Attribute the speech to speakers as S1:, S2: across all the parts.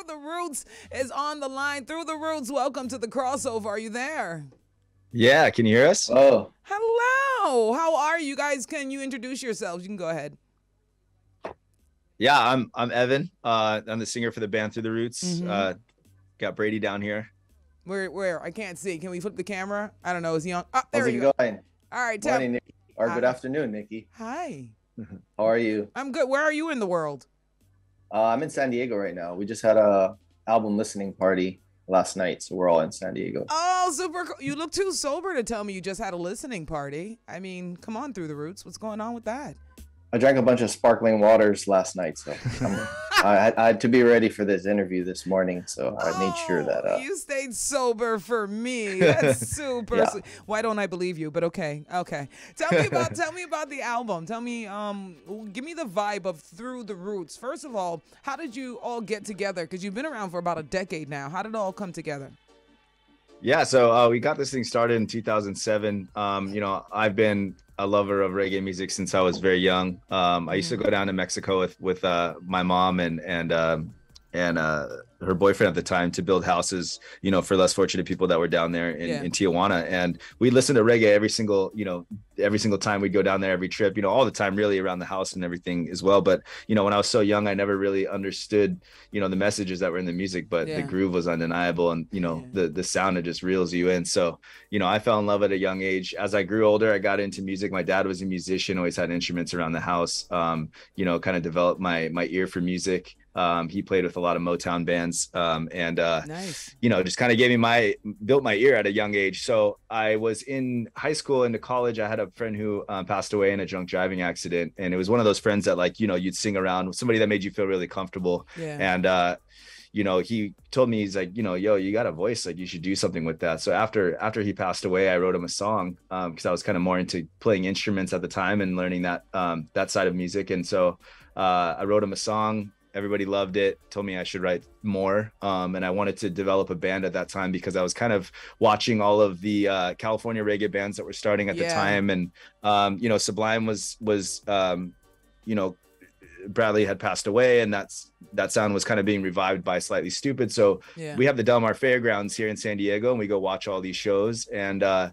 S1: the Roots is on the line. Through the Roots, welcome to the crossover. Are you there?
S2: Yeah, can you hear us?
S3: Oh,
S1: Hello. How are you guys? Can you introduce yourselves? You can go ahead.
S2: Yeah, I'm Evan. I'm the singer for the band Through the Roots.
S1: Mm-hmm.
S2: Got Brady down here.
S1: Where? I can't see. Can we flip the camera? I don't know. Is he on? Oh, there
S3: how's it
S1: you go.
S3: going?
S1: All right,
S3: Morning, Nikki. Or good
S1: Hi.
S3: afternoon, Nikki.
S1: Hi.
S3: How are you?
S1: I'm good. Where are you in the world?
S3: I'm in San Diego right now. We just had a album listening party last night, so we're all in San Diego.
S1: Oh, super cool. You look too sober to tell me you just had a listening party. I mean, come on, Through the Roots. What's going on with that?
S3: I drank a bunch of sparkling waters last night, so I had to be ready for this interview this morning, so I made sure that
S1: you stayed sober for me. That's super.
S3: Yeah.
S1: Sweet. Why don't I believe you? But okay. Tell me about the album. Tell me, give me the vibe of Through the Roots. First of all, how did you all get together? Because you've been around for about a decade now. How did it all come together?
S2: Yeah, so we got this thing started in 2007. I've been a lover of reggae music since I was very young. I used to go down to Mexico with my mom and her boyfriend at the time to build houses, for less fortunate people that were down there in Tijuana. And we listened to reggae every single time we'd go down there, every trip, all the time, really, around the house and everything as well. But, when I was so young, I never really understood, the messages that were in the music, but the groove was undeniable. And, the sound, it just reels you in. So, I fell in love at a young age. As I grew older, I got into music. My dad was a musician, always had instruments around the house, kind of developed my ear for music. He played with a lot of Motown bands,
S1: Nice.
S2: Just kind of built my ear at a young age. So I was in high school into college. I had a friend who passed away in a drunk driving accident. And it was one of those friends that you'd sing around, somebody that made you feel really comfortable.
S1: Yeah.
S2: And, he told me, he's like, yo, you got a voice, like you should do something with that. So after he passed away, I wrote him a song because I was kind of more into playing instruments at the time and learning that side of music. And so I wrote him a song. Everybody loved it, told me I should write more. And I wanted to develop a band at that time because I was kind of watching all of the California reggae bands that were starting at the time. And, Sublime was Bradley had passed away, and that sound was kind of being revived by Slightly Stupid. So we have the Del Mar Fairgrounds here in San Diego, and we go watch all these shows. And I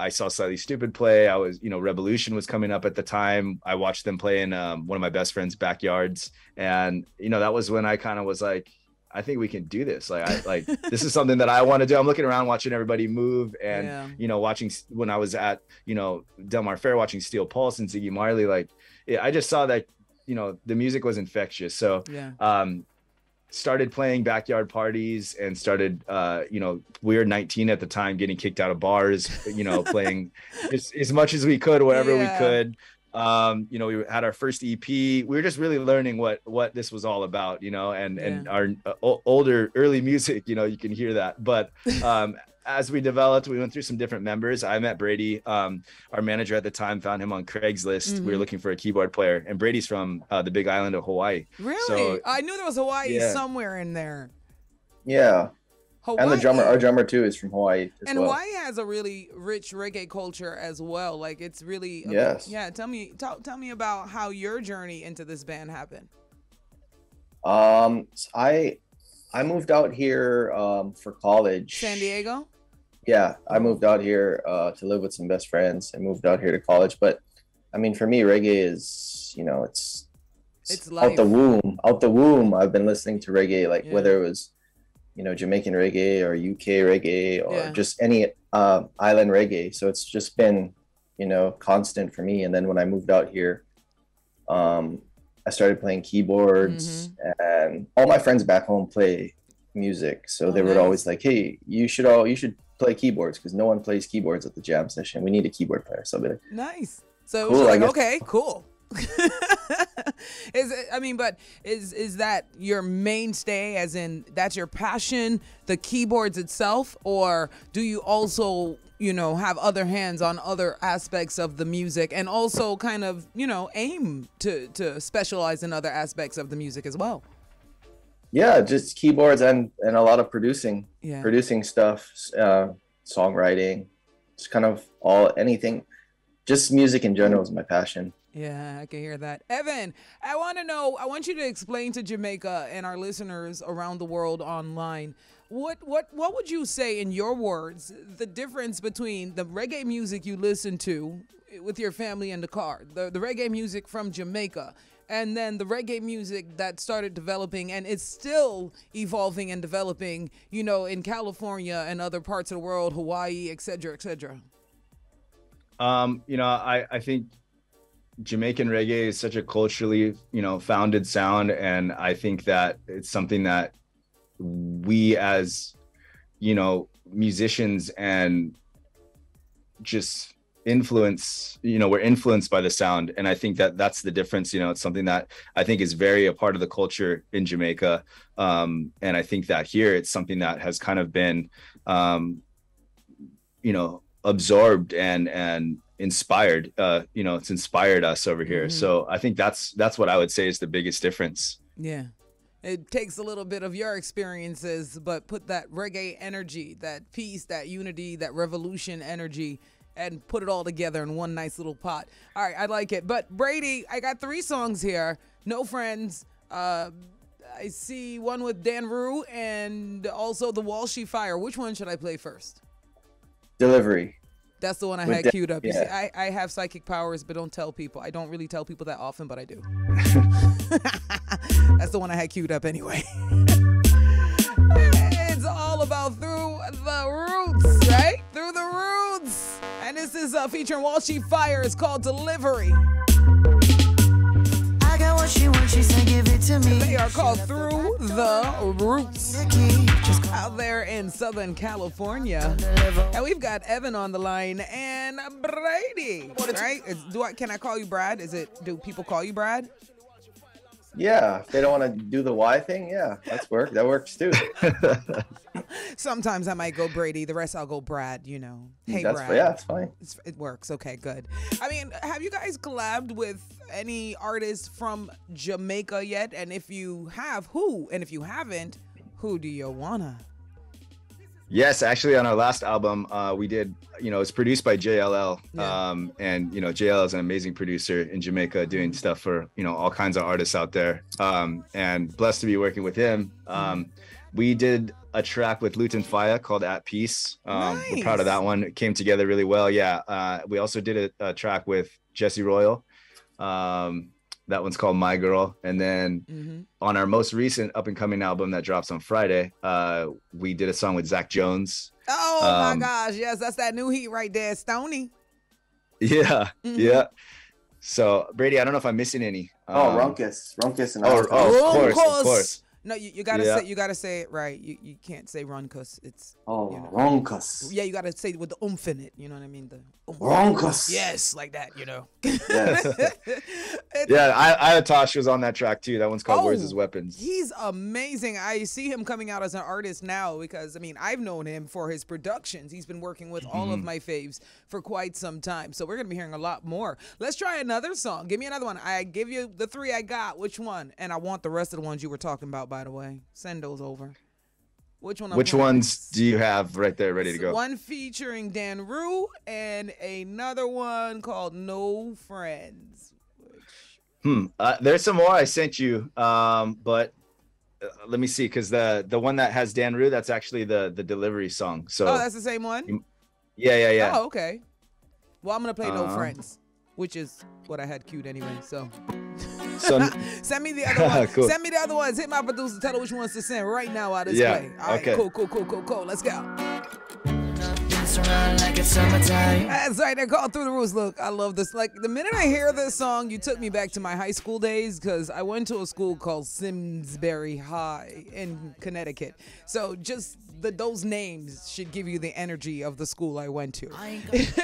S2: saw Slightly Stupid play. I was, Revolution was coming up at the time. I watched them play in one of my best friend's backyards, and that was when I kind of was like, I think we can do this. Like this is something that I want to do. I'm looking around watching everybody move, and watching when I was at Del Mar Fair watching Steel Pulse and Ziggy Marley. I just saw that the music was infectious. So started playing backyard parties and started we were 19 at the time, getting kicked out of bars, playing as much as we could, whatever we could. We had our first EP. We were just really learning what this was all about, and our older early music, you can hear that. But as we developed, we went through some different members. I met Brady, our manager at the time, found him on Craigslist.
S1: Mm-hmm.
S2: We were looking for a keyboard player, and Brady's from the big island of Hawaii.
S1: Really?
S2: So,
S1: I knew there was Hawaii somewhere in there.
S3: Yeah.
S1: Hawaii.
S3: And our drummer too, is from Hawaii as
S1: and
S3: well.
S1: Hawaii has a really rich reggae culture as well. Like it's really
S3: Yes.
S1: Yeah. Tell me about how your journey into this band happened.
S3: I moved out here for college.
S1: San Diego?
S3: Yeah, I moved out here to live with some best friends and moved out here to college. But I mean, for me, reggae is, it's
S1: life.
S3: out the womb. I've been listening to reggae, whether it was, Jamaican reggae or UK reggae or just any island reggae. So it's just been, constant for me. And then when I moved out here, I started playing keyboards, and all my friends back home play music. So they would always like, hey, you should play keyboards because no one plays keyboards at the jam session. We need a keyboard player. So they're like,
S1: nice. So
S3: cool,
S1: it was okay, cool. Is that your mainstay, as in that's your passion, the keyboards itself, or do you also have other hands on other aspects of the music and also kind of aim to specialize in other aspects of the music as well?
S3: Yeah, just keyboards and a lot of producing stuff, songwriting, just kind of anything. Just music in general is my passion.
S1: Yeah, I can hear that. Evan, I want you to explain to Jamaica and our listeners around the world online, what would you say in your words, the difference between the reggae music you listen to with your family in the car, the reggae music from Jamaica, and then the reggae music that started developing and it's still evolving and developing, in California and other parts of the world, Hawaii, et cetera, et cetera?
S2: I think Jamaican reggae is such a culturally, founded sound. And I think that it's something that we as, musicians and just influence, we're influenced by the sound. And I think that that's the difference. It's something that I think is very a part of the culture in Jamaica. And I think that here it's something that has kind of been, absorbed and inspired. It's inspired us over here. Mm-hmm. So I think that's what I would say is the biggest difference.
S1: Yeah. It takes a little bit of your experiences, but put that reggae energy, that peace, that unity, that revolution energy, and put it all together in one nice little pot. All right, I like it. But Brady, I got 3 songs here. No Friends. I see one with Dan Rue and also the Walshy Fire. Which one should I play first?
S3: Delivery.
S1: That's the one I had queued up. You see, I have psychic powers, but don't tell people. I don't really tell people that often, but I do. That's the one I had queued up anyway. It's all about Through the Roots, right? Through the Roots. And this is featuring Walshy Fire. It's called Delivery.
S4: I got what she wants, she said give it to me.
S1: They are called Through the Roots. Out there in Southern California. And we've got Evan on the line and Brady, right? Can I call you Brad? Do people call you Brad?
S3: Yeah, if they don't want to do the Y thing, that works too.
S1: Sometimes I might go Brady, the rest I'll go Brad, Hey, Brad.
S3: Yeah, it's fine.
S1: It works. Okay, good. I mean, have you guys collabed with any artists from Jamaica yet? And if you have, who? And if you haven't, who do you wanna?
S2: Yes, actually on our last album, we did, it's produced by JLL. And, JLL is an amazing producer in Jamaica doing stuff for, all kinds of artists out there. And blessed to be working with him. We did a track with Luton Faya called At Peace.
S1: Nice.
S2: We're proud of that one. It came together really well. Yeah. We also did a track with Jesse Royal. That one's called My Girl. And then on our most recent up and coming album that drops on Friday, we did a song with Zach Jones.
S1: Oh my gosh. Yes. That's that new heat right there. Stony.
S2: Yeah. Yeah. So Brady, I don't know if I'm missing any.
S3: Runkus and
S2: of course.
S1: No, you gotta say it right. You can't say Runkus. It's
S3: Runkus.
S1: Yeah, you gotta say it with the oomph in it. You know what I mean? The
S3: Runkus.
S1: Yes, like that.
S3: Yes.
S2: Yeah, Tosh was on that track too. That one's called Where's His Weapons.
S1: He's amazing. I see him coming out as an artist now because I've known him for his productions. He's been working with all of my faves for quite some time. So we're gonna be hearing a lot more. Let's try another song. Give me another one. I give you the 3 I got. Which one? And I want the rest of the ones you were talking about, by the way. Send those over. Which ones
S2: do you have right there ready to go?
S1: One featuring Dan Rue and another one called No Friends.
S2: There's some more I sent you, but let me see, because the one that has Dan Rue, that's actually the Delivery song. So
S1: that's the same one?
S2: Yeah.
S1: Oh, okay. Well, I'm gonna play No Friends, which is what I had queued anyway. So send me the other one.
S2: Cool.
S1: Send me the other ones. Hit my producer, tell her which ones to send right now out of this play. All right,
S2: okay.
S1: Cool. Let's go. That's right, they're called Through the Roots. Look, I love this. Like, the minute I hear this song, you took me back to my high school days because I went to a school called Simsbury High in Connecticut. So just those names should give you the energy of the school I went to. It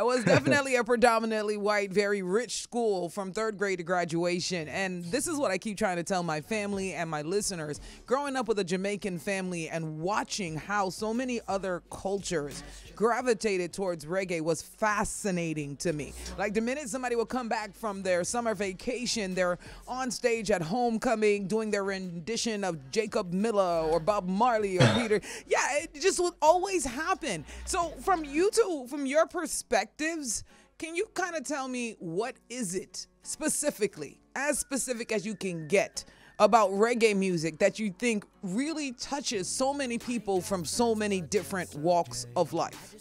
S1: was definitely a predominantly white, very rich school from 3rd grade to graduation. And this is what I keep trying to tell my family and my listeners. Growing up with a Jamaican family and watching how so many other cultures gravitated towards reggae was fascinating to me. Like, the minute somebody would come back from their summer vacation, they're on stage at homecoming doing their rendition of Jacob Miller or Bob Marley or Peter. Yeah, it just would always happen. So from your perspectives, can you kind of tell me what is it specifically, as specific as you can get, about reggae music that you think really touches so many people from so many different walks of life?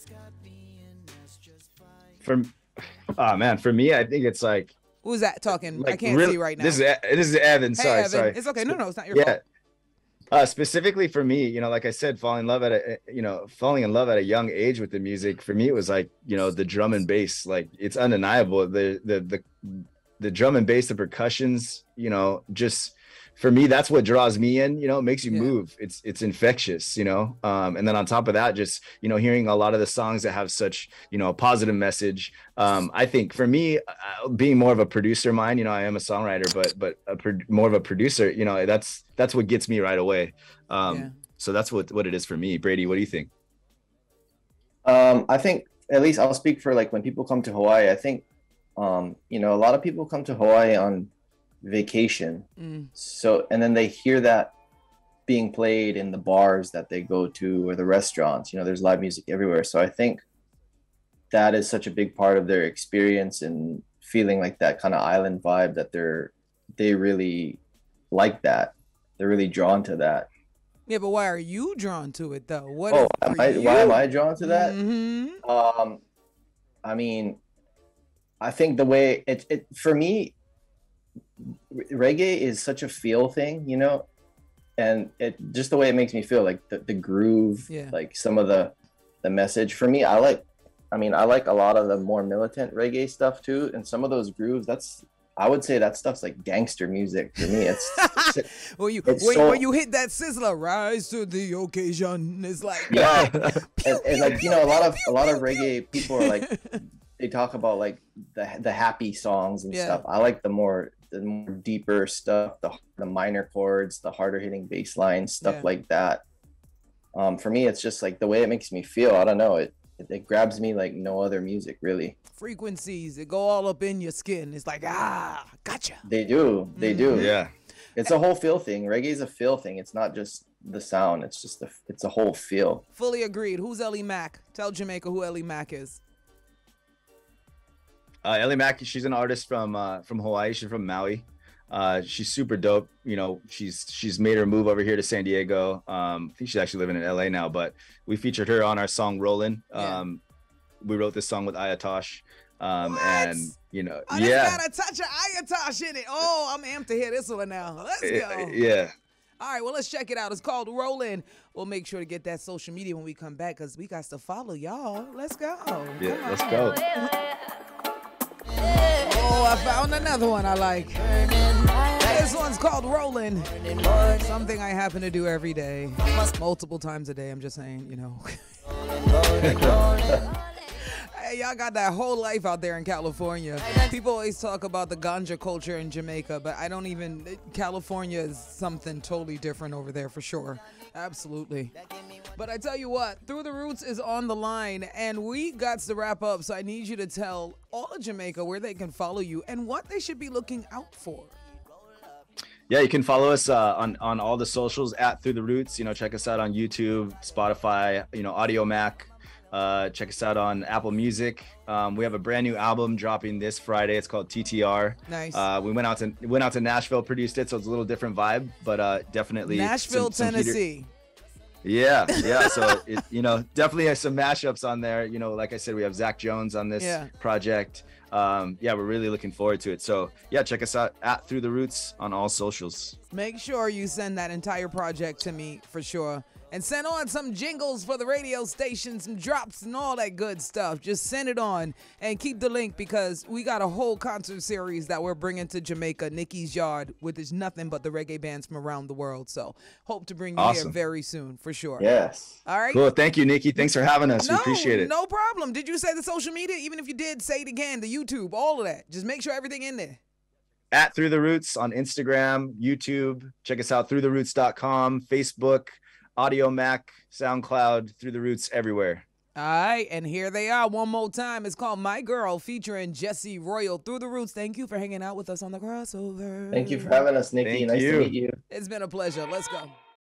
S2: For me, I think it's like.
S1: Who's that talking?
S2: Like,
S1: I can't see right now.
S2: This is Evan.
S1: Hey,
S2: Sorry,
S1: Evan.
S2: sorry.
S1: It's okay. No, it's not your fault.
S2: Specifically for me, you know, like I said, falling in love at a young age with the music. For me, it was like, you know, the drum and bass. Like, it's undeniable. The drum and bass, the percussions, you know, just. For me, that's what draws me in, you know, it makes you move. It's infectious, you know? And then on top of that, just, you know, hearing a lot of the songs that have such, you know, a positive message. I think for me, being more of a producer mind, you know, I am a songwriter, but more of a producer, you know, that's what gets me right away. So that's what it is for me. Brady, what do you think?
S3: I think, at least I'll speak for like when people come to Hawaii, I think, you know, a lot of people come to Hawaii on vacation. So, and then they hear that being played in the bars that they go to or the restaurants, you know, there's live music everywhere. So I think that is such a big part of their experience and feeling like that kind of island vibe that they really like that. They're really drawn to that.
S1: Yeah, but why are you drawn to it though? Why
S3: am I drawn to that?
S1: Mm-hmm.
S3: I mean, I think the way it for me, reggae is such a feel thing, you know, and it just the way it makes me feel, like the groove, like some of the message. For me, I like a lot of the more militant reggae stuff too, and some of those grooves, I would say that stuff's like gangster music for me.
S1: When you hit that sizzler, rise to the occasion, it's like
S3: and like, you know, a lot of reggae people are like, they talk about like the happy songs and stuff. I like the more deeper stuff, the minor chords, the harder hitting bass lines, stuff like that. For me, it's just like the way it makes me feel. I don't know, it grabs me like no other music really.
S1: Frequencies, it go all up in your skin. It's like, gotcha.
S3: They do. Yeah, it's a whole feel thing. Reggae is a feel thing. It's not just the sound. It's just it's a whole feel.
S1: Fully agreed. Who's Ellie Mack? Tell Jamaica who Ellie Mack is.
S2: Ellie Mack, she's an artist from Hawaii. She's from Maui. She's super dope. You know, she's made her move over here to San Diego. I think she's actually living in LA now, but we featured her on our song Rollin'. We wrote this song with Ayatosh. And you know,
S1: it's got a touch of Ayatosh in it. Oh, I'm amped to hear this one now. Let's go.
S2: Yeah.
S1: All right, well, let's check it out. It's called Rollin'. We'll make sure to get that social media when we come back, because we got to follow y'all. Let's go.
S2: Yeah, let's go.
S1: Oh, I found another one I like. This one's called Rollin'. Something I happen to do every day. Multiple times a day, I'm just saying, you know. Hey, y'all got that whole life out there in California. People always talk about the ganja culture in Jamaica, but California is something totally different over there for sure. Absolutely. But I tell you what, Through the Roots is on the line, and we got to wrap up, so I need you to tell all of Jamaica where they can follow you and what they should be looking out for.
S2: Yeah, you can follow us on all the socials at Through the Roots. You know, check us out on YouTube, Spotify, you know, Audio Mac. Check us out on Apple Music. We have a brand new album dropping this Friday. It's called TTR.
S1: Nice.
S2: We went out to Nashville, produced it, so it's a little different vibe, but definitely
S1: Nashville, Tennessee.
S2: Yeah. So you know, definitely has some mashups on there. You know, like I said, we have Zach Jones on this project. We're really looking forward to it. So yeah, check us out at Through the Roots on all socials.
S1: Make sure you send that entire project to me for sure. And send on some jingles for the radio station, some drops and all that good stuff. Just send it on and keep the link, because we got a whole concert series that we're bringing to Jamaica, Nikki's YAAD, which is nothing but the reggae bands from around the world. So hope to bring you here very soon for sure.
S3: Yes.
S1: All right.
S2: Cool. Thank you, Nikki. Thanks for having us. We appreciate it.
S1: No problem. Did you say the social media? Even if you did, say it again. The YouTube, all of that. Just make sure everything in there.
S2: At Through the Roots on Instagram, YouTube. Check us out, throughtheroots.com, Facebook, Audio Mac, SoundCloud, Through the Roots, everywhere.
S1: All right, and here they are one more time. It's called My Girl, featuring Jesse Royal. Through the Roots. Thank you for hanging out with us on the CrossOver.
S3: Thank you for having us, Nikki. Nice to meet you.
S1: It's been a pleasure. Let's go.